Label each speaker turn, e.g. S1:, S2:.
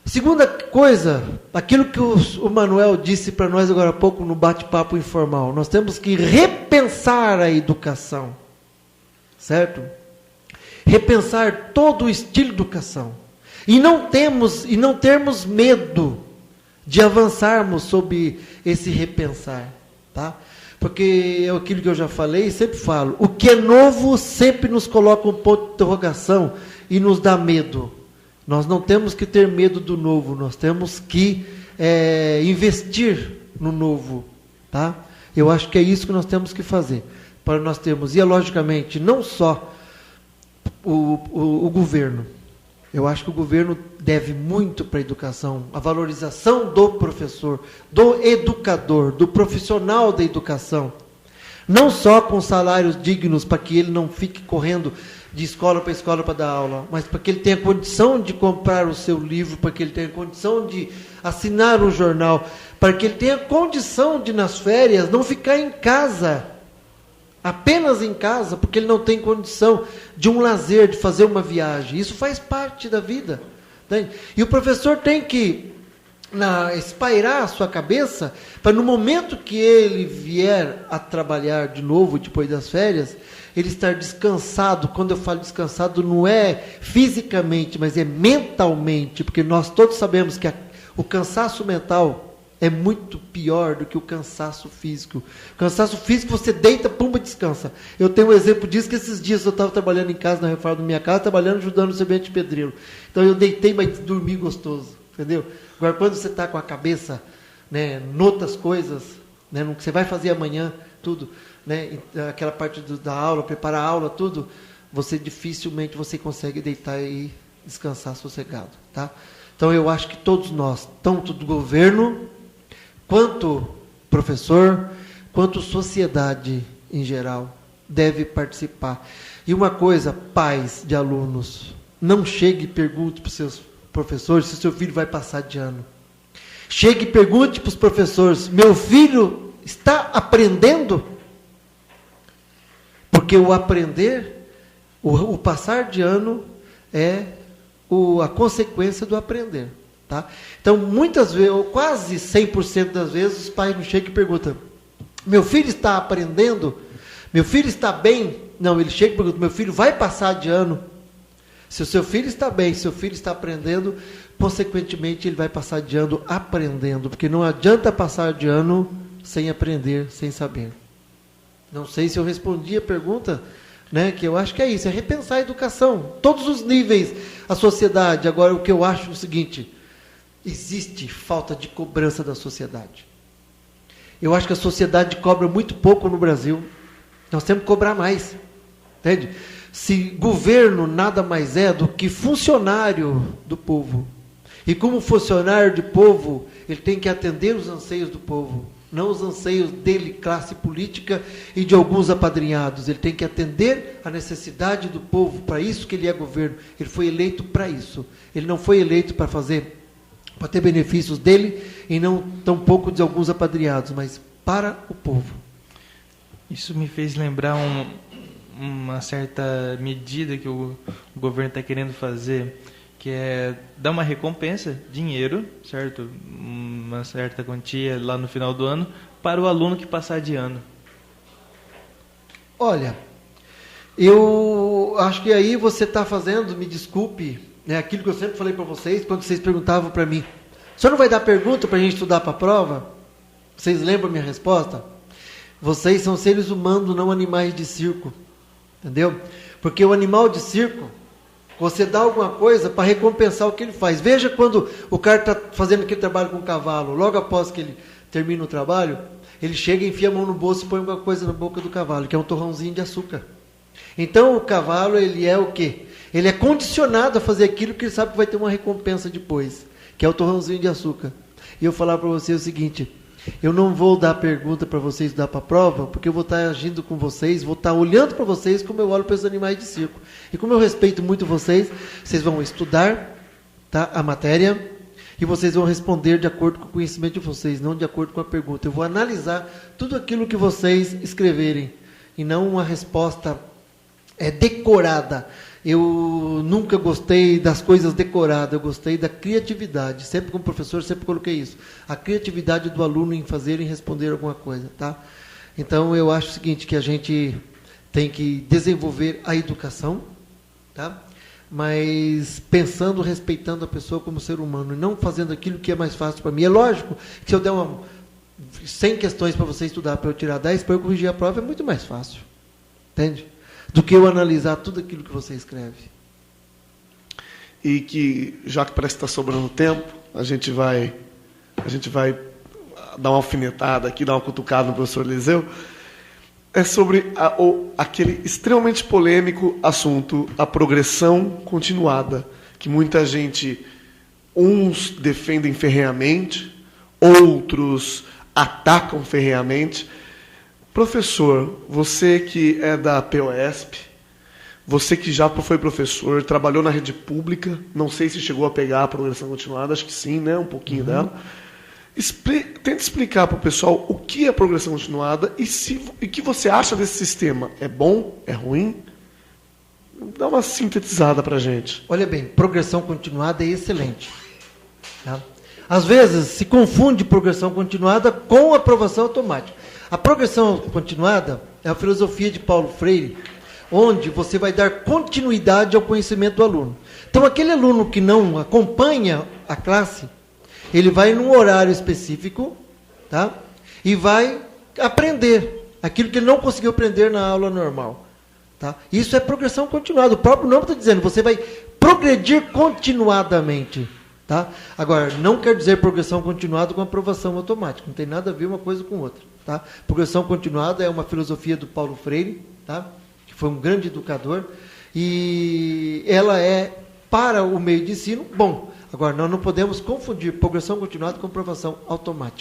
S1: Segunda coisa, aquilo que o Manuel disse para nós agora há pouco no bate-papo informal, nós temos que repensar a educação, certo? Repensar todo o estilo de educação. E não termos medo de avançarmos sobre esse repensar, tá? Porque é aquilo que eu já falei e sempre falo, o que é novo sempre nos coloca um ponto de interrogação e nos dá medo. Nós não temos que ter medo do novo, nós temos que investir no novo, tá? Eu acho que é isso que nós temos que fazer, para nós termos, e logicamente, não só o governo. Eu acho que o governo deve muito para a educação, a valorização do professor, do educador, do profissional da educação. Não só com salários dignos, para que ele não fique correndo de escola para dar aula, mas para que ele tenha condição de comprar o seu livro, para que ele tenha condição de assinar um jornal, para que ele tenha condição de, nas férias, não ficar em casa, apenas em casa, porque ele não tem condição de um lazer, de fazer uma viagem. Isso faz parte da vida. Né? E o professor tem que espairar a sua cabeça, para no momento que ele vier a trabalhar de novo, depois das férias, ele estar descansado. Quando eu falo descansado, não é fisicamente, mas é mentalmente, porque nós todos sabemos que o cansaço mental é muito pior do que o cansaço físico. O cansaço físico, você deita, pumba, descansa. Eu tenho um exemplo disso, que esses dias eu estava trabalhando em casa, na reforma da minha casa, trabalhando, ajudando o servente pedreiro. Então eu deitei, mas dormi gostoso, entendeu? Agora, quando você está com a cabeça, né, noutras coisas, né, no que você vai fazer amanhã, tudo, né, aquela parte da aula, preparar a aula, tudo, dificilmente você consegue deitar e descansar sossegado, tá? Então eu acho que todos nós, tanto do governo, quanto professor, quanto sociedade em geral, deve participar. E uma coisa, pais de alunos, não chegue e pergunte para os seus professores se o seu filho vai passar de ano. Chegue e pergunte para os professores, meu filho está aprendendo? Porque o aprender, o passar de ano é a consequência do aprender. Tá? Então, muitas vezes, ou quase 100% das vezes, os pais não chegam e perguntam, meu filho está aprendendo? Meu filho está bem? Não, ele chega e pergunta, meu filho vai passar de ano? Se o seu filho está bem, se o seu filho está aprendendo, consequentemente ele vai passar de ano aprendendo, porque não adianta passar de ano sem aprender, sem saber. Não sei se eu respondi a pergunta, né, que eu acho que é isso, é repensar a educação, todos os níveis, a sociedade. Agora, o que eu acho é o seguinte, existe falta de cobrança da sociedade. Eu acho que a sociedade cobra muito pouco no Brasil. Nós temos que cobrar mais. Entende? Se governo nada mais é do que funcionário do povo. E como funcionário do povo, ele tem que atender os anseios do povo. Não os anseios dele, classe política e de alguns apadrinhados. Ele tem que atender a necessidade do povo. Para isso que ele é governo. Ele foi eleito para isso. Ele não foi eleito para ter benefícios dele e não tampouco de alguns apadrinhados, mas para o povo.
S2: Isso me fez lembrar uma certa medida que o governo está querendo fazer, que é dar uma recompensa, dinheiro, certo? Uma certa quantia lá no final do ano, para o aluno que passar de ano.
S1: Olha, eu acho que aí você está fazendo, me desculpe, né, aquilo que eu sempre falei para vocês, quando vocês perguntavam para mim, o senhor não vai dar pergunta para a gente estudar para a prova? Vocês lembram a minha resposta? Vocês são seres humanos, não animais de circo. Entendeu? Porque o animal de circo, você dá alguma coisa para recompensar o que ele faz. Veja quando o cara está fazendo aquele trabalho com o cavalo, logo após que ele termina o trabalho, ele chega, enfia a mão no bolso e põe alguma coisa na boca do cavalo, que é um torrãozinho de açúcar. Então o cavalo, ele é o quê? Ele é condicionado a fazer aquilo que ele sabe que vai ter uma recompensa depois, que é o torrãozinho de açúcar. E eu falar para você o seguinte, eu não vou dar pergunta para vocês dar para a prova, porque eu vou estar agindo com vocês, vou estar olhando para vocês como eu olho para os animais de circo. E como eu respeito muito vocês, vocês vão estudar, tá, a matéria e vocês vão responder de acordo com o conhecimento de vocês, não de acordo com a pergunta. Eu vou analisar tudo aquilo que vocês escreverem e não uma resposta decorada. Eu nunca gostei das coisas decoradas, eu gostei da criatividade. Sempre como professor, sempre coloquei isso. A criatividade do aluno em fazer e responder alguma coisa, tá? Então, eu acho o seguinte, que a gente tem que desenvolver a educação, tá? Mas pensando, respeitando a pessoa como ser humano, e não fazendo aquilo que é mais fácil para mim. É lógico que se eu der 100 questões para você estudar, para eu tirar 10, para eu corrigir a prova, é muito mais fácil. Entende? Do que eu analisar tudo aquilo que você escreve.
S3: E que, já que parece que está sobrando tempo, a gente vai dar uma alfinetada aqui, dar uma cutucada no professor Eliseu. É sobre aquele extremamente polêmico assunto, a progressão continuada, que muita gente, uns defendem ferrenhamente, outros atacam ferrenhamente. Professor, você que é da POSP, você que já foi professor, trabalhou na rede pública, não sei se chegou a pegar a progressão continuada, acho que sim, né? Um pouquinho dela. Tenta explicar para o pessoal o que é progressão continuada e o que você acha desse sistema. É bom? É ruim? Dá uma sintetizada para a gente.
S1: Olha bem, progressão continuada é excelente. Tá? Às vezes se confunde progressão continuada com aprovação automática. A progressão continuada é a filosofia de Paulo Freire, onde você vai dar continuidade ao conhecimento do aluno. Então, aquele aluno que não acompanha a classe, ele vai num horário específico, tá? E vai aprender aquilo que ele não conseguiu aprender na aula normal. Tá? Isso é progressão continuada. O próprio nome está dizendo, você vai progredir continuadamente. Tá? Agora, não quer dizer progressão continuada com aprovação automática. Não tem nada a ver uma coisa com outra. Tá? Progressão continuada é uma filosofia do Paulo Freire, tá? Que foi um grande educador, e ela é, para o meio de ensino, bom. Agora, nós não podemos confundir progressão continuada com aprovação automática.